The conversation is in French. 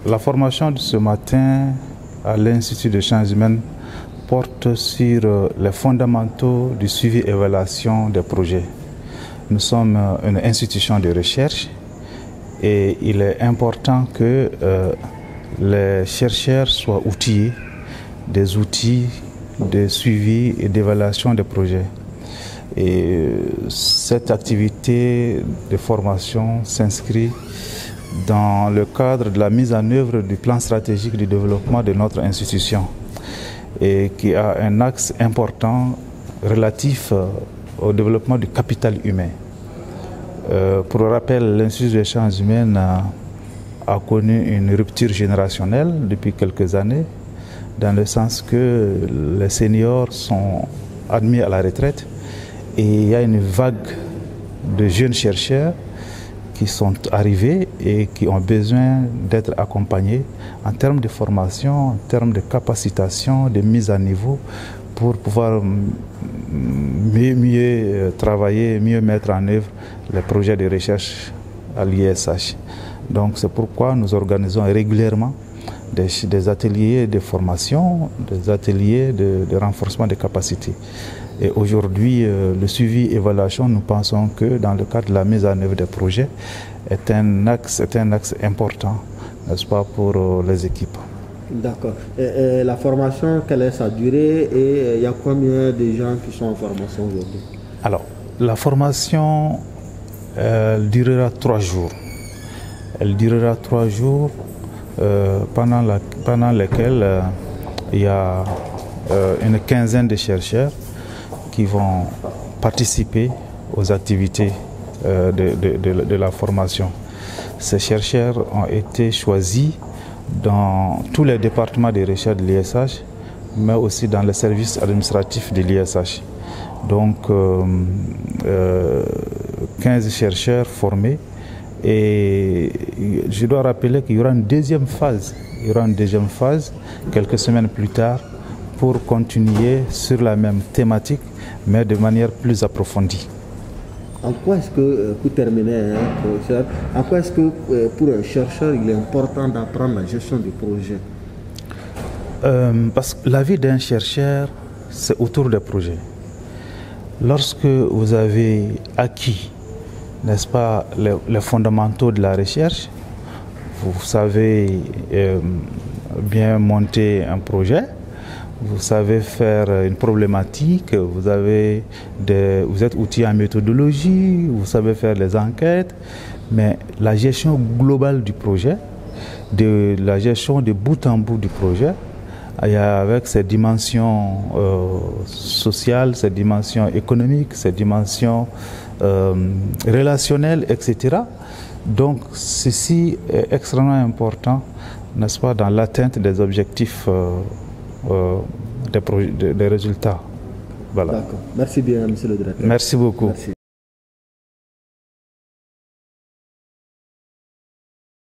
La formation de ce matin à l'Institut de sciences humaines porte sur les fondamentaux du suivi et évaluation des projets. Nous sommes une institution de recherche et il est important que les chercheurs soient outillés des outils de suivi et d'évaluation des projets. Et cette activité de formation s'inscrit dans le cadre de la mise en œuvre du plan stratégique du développement de notre institution et qui a un axe important relatif au développement du capital humain. Pour rappel, l'Institut des sciences humaines a connu une rupture générationnelle depuis quelques années, dans le sens que les seniors sont admis à la retraite et il y a une vague de jeunes chercheurs qui sont arrivés et qui ont besoin d'être accompagnés en termes de formation, en termes de capacitation, de mise à niveau pour pouvoir mieux travailler, mieux mettre en œuvre les projets de recherche à l'ISH. Donc c'est pourquoi nous organisons régulièrement des ateliers de formation, des ateliers de renforcement des capacités. Et aujourd'hui, le suivi et évaluation, nous pensons que dans le cadre de la mise en œuvre des projets, est un axe important, n'est-ce pas, pour les équipes. D'accord. La formation, quelle est sa durée et il y a combien de gens qui sont en formation aujourd'hui? Alors, la formation, elle durera 3 jours. Elle durera 3 jours pendant lesquels il y a une quinzaine de chercheurs qui vont participer aux activités de la formation. Ces chercheurs ont été choisis dans tous les départements de recherche de l'ISH, mais aussi dans les services administratifs de l'ISH. Donc, 15 chercheurs formés. Et je dois rappeler qu'il y aura une deuxième phase. Il y aura une deuxième phase quelques semaines plus tard pour continuer sur la même thématique, mais de manière plus approfondie. En quoi est-ce que, pour terminer, professeur, en quoi est-ce que pour un chercheur, il est important d'apprendre la gestion du projet? Parce que la vie d'un chercheur, c'est autour des projets. Lorsque vous avez acquis, n'est-ce pas, les fondamentaux de la recherche, vous savez bien monter un projet, vous savez faire une problématique, vous êtes outillé en méthodologie, vous savez faire les enquêtes, mais la gestion globale du projet, la gestion de bout en bout du projet, avec ses dimensions sociales, ses dimensions économiques, ses dimensions relationnelles, etc. Donc ceci est extrêmement important, n'est-ce pas, dans l'atteinte des objectifs des résultats. Voilà. D'accord. Merci bien, monsieur le directeur. Merci beaucoup. Merci.